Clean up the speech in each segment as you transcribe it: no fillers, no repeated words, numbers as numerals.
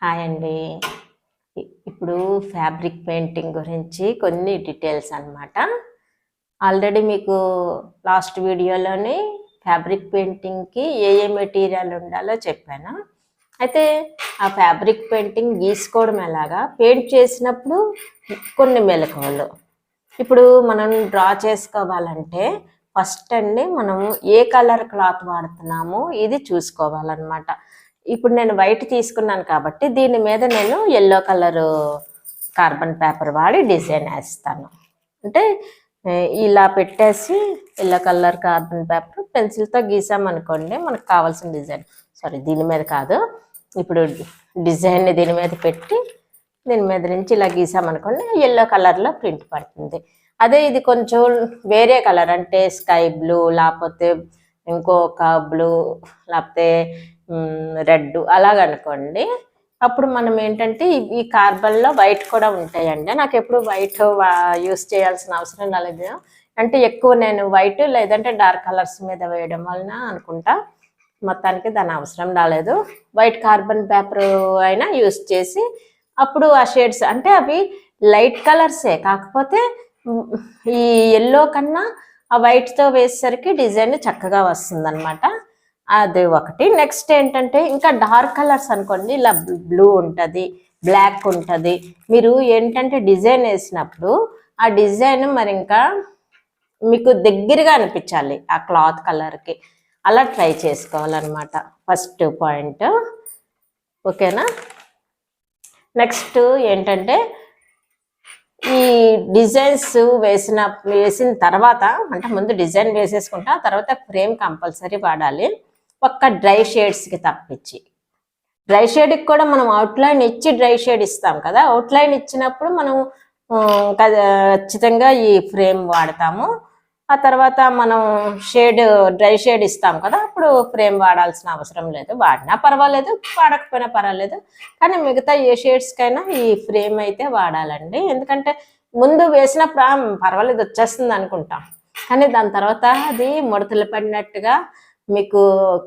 Hi అండి. ఇప్పుడు fabric painting గురించి కొన్ని డీటెయిల్స్ అన్నమాట. ఆల్రెడీ మీకు లాస్ట్ వీడియోలోని ఫ్యాబ్రిక్ పెయింటింగ్కి ఏ మెటీరియల్ ఉండాలో చెప్పాను. అయితే ఆ ఫ్యాబ్రిక్ పెయింటింగ్ గీసుకోవడం ఎలాగా, పెయింట్ చేసినప్పుడు కొన్ని మెలకువలు. ఇప్పుడు మనం డ్రా చేసుకోవాలంటే ఫస్ట్ అండి మనం ఏ కలర్ క్లాత్ వాడుతున్నామో ఇది చూసుకోవాలన్నమాట. ఇప్పుడు నేను వైట్ తీసుకున్నాను కాబట్టి దీని మీద నేను ఎల్లో కలరు కార్బన్ పేపర్ వాడి డిజైన్ వేస్తాను. అంటే ఇలా పెట్టేసి ఎల్లో కలర్ కార్బన్ పేపర్ పెన్సిల్తో గీసామనుకోండి మనకు కావాల్సిన డిజైన్. సారీ, దీని మీద కాదు, ఇప్పుడు డిజైన్ని దీని మీద పెట్టి దీని మీద నుంచి ఇలా గీసామనుకోండి ఎల్లో కలర్లో ప్రింట్ పడుతుంది. అదే ఇది కొంచెం వేరే కలర్ అంటే స్కై బ్లూ, లేకపోతే ఇంకొక బ్లూ, లేకపోతే రెడ్ అలాగనుకోండి, అప్పుడు మనం ఏంటంటే ఈ కార్బన్లో వైట్ కూడా ఉంటాయండి. నాకు ఎప్పుడు వైట్ యూస్ చేయాల్సిన అవసరం రాలేదు. అంటే ఎక్కువ నేను వైట్ లేదంటే డార్క్ కలర్స్ మీద వేయడం వలన అనుకుంటా మొత్తానికి దాని అవసరం రాలేదు. వైట్ కార్బన్ పేపర్ అయినా యూస్ చేసి అప్పుడు ఆ షేడ్స్ అంటే అవి లైట్ కలర్సే, కాకపోతే ఈ ఎల్లో కన్నా ఆ వైట్తో వేసేసరికి డిజైన్ చక్కగా వస్తుంది అనమాట. అది ఒకటి. నెక్స్ట్ ఏంటంటే ఇంకా డార్క్ కలర్స్ అనుకోండి, ఇలా బ్లూ ఉంటుంది, బ్లాక్ ఉంటుంది. మీరు ఏంటంటే డిజైన్ వేసినప్పుడు ఆ డిజైన్ మరి ఇంకా మీకు దగ్గరగా అనిపించాలి ఆ క్లాత్ కలర్కి, అలా ట్రై చేసుకోవాలన్నమాట. ఫస్ట్ పాయింట్ ఓకేనా. నెక్స్ట్ ఏంటంటే ఈ డిజైన్స్ వేసిన తర్వాత, అంటే ముందు డిజైన్ వేసేసుకుంటా, తర్వాత ఫ్రేమ్ కంపల్సరీ వాడాలి. ఒక్క డ్రై షేడ్స్కి తప్పించి. డ్రై షేడ్కి కూడా మనం అవుట్లైన్ ఇచ్చి డ్రై షేడ్ ఇస్తాం కదా, అవుట్లైన్ ఇచ్చినప్పుడు మనం ఖచ్చితంగా ఈ ఫ్రేమ్ వాడతాము. ఆ తర్వాత మనం డ్రై షేడ్ ఇస్తాం కదా, అప్పుడు ఫ్రేమ్ వాడాల్సిన అవసరం లేదు. వాడినా పర్వాలేదు, వాడకపోయినా పర్వాలేదు, కానీ మిగతా ఏ షేడ్స్కైనా ఈ ఫ్రేమ్ అయితే వాడాలండి. ఎందుకంటే ముందు వేసినప్పుడు పర్వాలేదు వచ్చేస్తుంది అనుకుంటాం, కానీ దాని తర్వాత అది ముడతలు పడినట్టుగా మీకు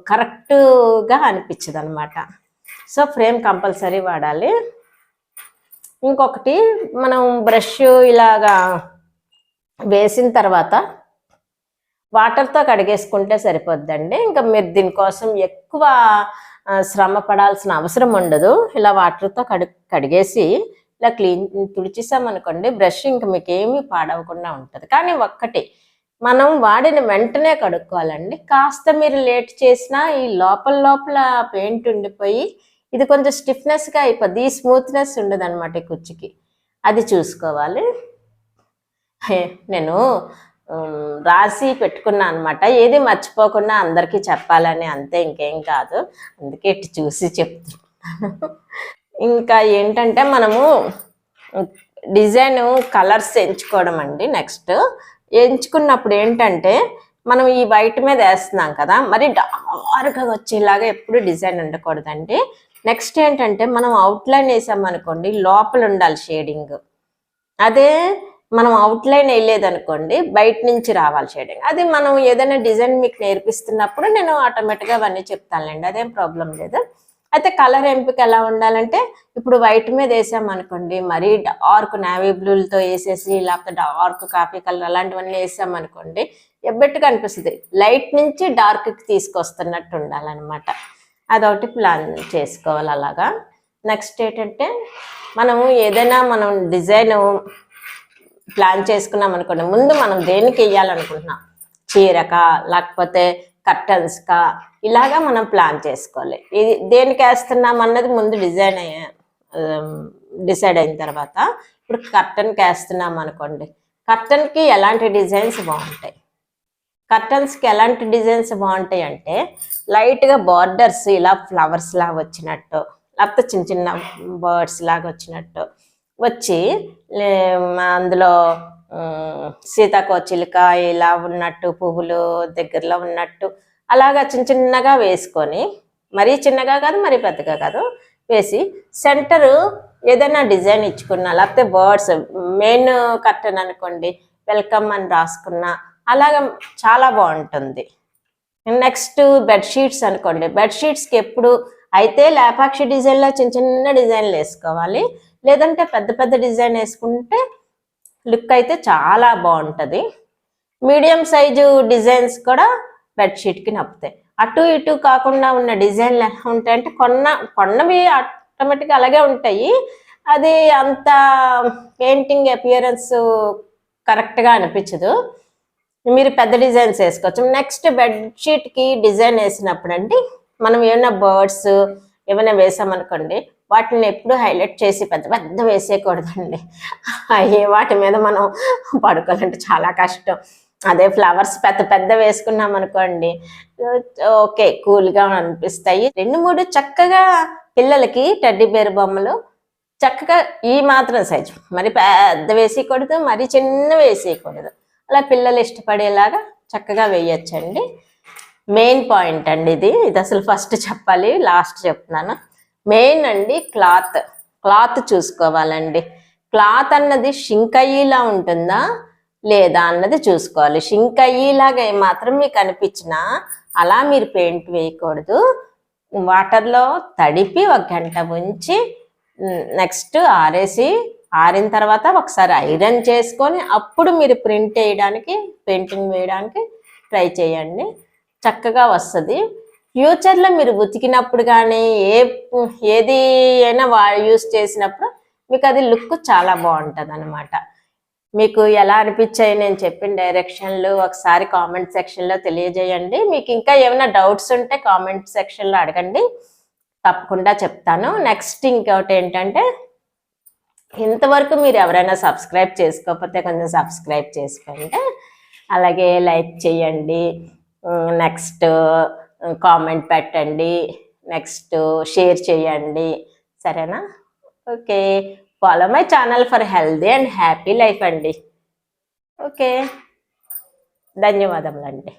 కరెక్ట్గా అనిపించదు అనమాట. సో ఫ్రేమ్ కంపల్సరీ వాడాలి. ఇంకొకటి, మనం బ్రష్ ఇలాగా వేసిన తర్వాత వాటర్తో కడిగేసుకుంటే సరిపోద్దండి. ఇంకా మీరు దీనికోసం ఎక్కువ శ్రమ పడాల్సిన అవసరం ఉండదు. ఇలా వాటర్తో కడిగేసి ఇలా తుడిచేసామనుకోండి, బ్రష్ ఇంకా మీకు ఏమీ పాడవకుండా ఉంటుంది. కానీ ఒక్కటి, మనం వాడిన వెంటనే కడుక్కోవాలండి. కాస్త మీరు లేట్ చేసినా ఈ లోపల పెయింట్ ఉండిపోయి ఇది కొంచెం స్టిఫ్నెస్గా అయిపోద్ది, ఈ స్మూత్నెస్ ఉండదు అనమాట ఈ కుర్చీకి. అది చూసుకోవాలి. నేను రాసి పెట్టుకున్నా అనమాట, ఏది మర్చిపోకుండా అందరికీ చెప్పాలని, అంతే, ఇంకేం కాదు. అందుకే ఇటు చూసి చెప్తున్నాను. ఇంకా ఏంటంటే మనము డిజైన్ కలర్స్ ఎంచుకోవడం అండి. నెక్స్ట్ ఎంచుకున్నప్పుడు ఏంటంటే మనం ఈ వైట్ మీద వేస్తున్నాం కదా, మరి డార్క్గా వచ్చేలాగా ఎప్పుడు డిజైన్ ఉండకూడదండి. నెక్స్ట్ ఏంటంటే మనం అవుట్లైన్ వేసామనుకోండి, లోపల ఉండాలి షేడింగ్. అదే మనం అవుట్లైన్ వేయలేదనుకోండి, బయట నుంచి రావాలి షేడింగ్. అది మనం ఏదైనా డిజైన్ మీకు నేర్పిస్తున్నప్పుడు నేను ఆటోమేటిక్గా అవన్నీ చెప్తానులేండి, అదేం ప్రాబ్లం లేదు. అయితే కలర్ ఎంపిక ఎలా ఉండాలంటే, ఇప్పుడు వైట్ మీద వేసామనుకోండి, మరీ డార్క్ నేవీ బ్లూలతో వేసేసి, లేకపోతే డార్క్ కాఫీ కలర్ అలాంటివన్నీ వేసామనుకోండి ఎబ్బెట్టుగా అనిపిస్తుంది. లైట్ నుంచి డార్క్కి తీసుకొస్తున్నట్టు ఉండాలన్నమాట. అదొకటి ప్లాన్ చేసుకోవాలి అలాగా. నెక్స్ట్ ఏంటంటే మనము ఏదైనా మనం డిజైన్ ప్లాన్ చేసుకున్నాం అనుకోండి, ముందు మనం దేనికి వేయాలనుకుంటున్నాం, చీరకా లేకపోతే కర్టన్స్కా, ఇలాగా మనం ప్లాన్ చేసుకోవాలి. ఇది దేనికి వేస్తున్నాం అన్నది ముందు డిసైడ్ అయిన తర్వాత, ఇప్పుడు కర్టన్కి వేస్తున్నాం అనుకోండి, కర్టన్కి ఎలాంటి డిజైన్స్ బాగుంటాయి, కర్టన్స్కి ఎలాంటి డిజైన్స్ బాగుంటాయి అంటే లైట్గా బార్డర్స్ ఇలా ఫ్లవర్స్ లాగా వచ్చినట్టు, లేకపోతే చిన్న చిన్న బర్డ్స్ లాగా వచ్చినట్టు వచ్చి, అందులో సీతాకోచిలుక ఇలా ఉన్నట్టు, పువ్వులు దగ్గరలో ఉన్నట్టు అలాగా చిన్న చిన్నగా వేసుకొని, మరీ చిన్నగా కాదు మరీ పెద్దగా కాదు వేసి, సెంటరు ఏదైనా డిజైన్ ఇచ్చుకున్నా, లేకపోతే బర్డ్స్, మెయిన్ కర్టన్ అనుకోండి వెల్కమ్ అని రాసుకున్నా అలాగా చాలా బాగుంటుంది. నెక్స్ట్ బెడ్షీట్స్ అనుకోండి, బెడ్షీట్స్కి ఎప్పుడు అయితే లేపాక్షి డిజైన్లో చిన్న చిన్న డిజైన్లు వేసుకోవాలి, లేదంటే పెద్ద పెద్ద డిజైన్ వేసుకుంటే లుక్ అయితే చాలా బాగుంటుంది. మీడియం సైజు డిజైన్స్ కూడా బెడ్షీట్కి నప్పుతాయి. అటు ఇటు కాకుండా ఉన్న డిజైన్లు ఎలా ఉంటాయంటే కొన్నవి ఆటోమేటిక్గా అలాగే ఉంటాయి, అది అంత పెయింటింగ్ అపియరెన్స్ కరెక్ట్గా అనిపించదు. మీరు పెద్ద డిజైన్స్ వేసుకోవచ్చు. నెక్స్ట్ బెడ్షీట్కి డిజైన్ వేసినప్పుడు అండి మనం ఏమైనా బర్డ్స్ ఏమైనా వేసామనుకోండి, వాటిని ఎప్పుడు హైలైట్ చేసి పెద్ద పెద్ద వేసేయకూడదండి. అయ్యే వాటి మీద మనం పడుకోవాలంటే చాలా కష్టం. అదే ఫ్లవర్స్ పెద్ద పెద్ద వేసుకున్నాం అనుకోండి, ఓకే కూల్గా అనిపిస్తాయి. 2-3 చక్కగా పిల్లలకి టెడ్డీ బేర్ బొమ్మలు చక్కగా ఈ మాత్రం సైజు, మరి పెద్ద వేసేయకూడదు, మరి చిన్న వేసేయకూడదు, అలా పిల్లలు ఇష్టపడేలాగా చక్కగా వేయచ్చండి. మెయిన్ పాయింట్ అండి ఇది అసలు ఫస్ట్ చెప్పాలి, లాస్ట్ చెప్తున్నాను. మెయిన్ అండి క్లాత్ చూసుకోవాలండి. క్లాత్ అన్నది షింక్ అయ్యేలా ఉంటుందా లేదా అన్నది చూసుకోవాలి. షింక్ అయ్యేలాగా ఏమాత్రం మీకు అనిపించినా అలా మీరు పెయింట్ వేయకూడదు. వాటర్లో తడిపి 1 గంట ఉంచి నెక్స్ట్ ఆరిన తర్వాత ఒకసారి ఐరన్ చేసుకొని అప్పుడు మీరు పెయింటింగ్ వేయడానికి ట్రై చేయండి, చక్కగా వస్తుంది. ఫ్యూచర్లో మీరు ఉతికినప్పుడు కానీ ఏది అయినా యూస్ చేసినప్పుడు మీకు అది లుక్ చాలా బాగుంటుంది అనమాట. మీకు ఎలా అనిపించాయి నేను చెప్పిన డైరెక్షన్లు ఒకసారి కామెంట్ సెక్షన్లో తెలియజేయండి. మీకు ఇంకా ఏమైనా డౌట్స్ ఉంటే కామెంట్ సెక్షన్లో అడగండి, తప్పకుండా చెప్తాను. నెక్స్ట్ ఇంకోటి ఏంటంటే, ఇంతవరకు మీరు ఎవరైనా సబ్స్క్రైబ్ చేసుకోకపోతే కొంచెం సబ్స్క్రైబ్ చేసుకోండి, అలాగే లైక్ చేయండి, నెక్స్ట్ కామెంట్ పెట్టండి, నెక్స్ట్ షేర్ చేయండి, సరేనా? Okay, follow my channel for healthy and happy life అండి. ఓకే, ధన్యవాదములండి.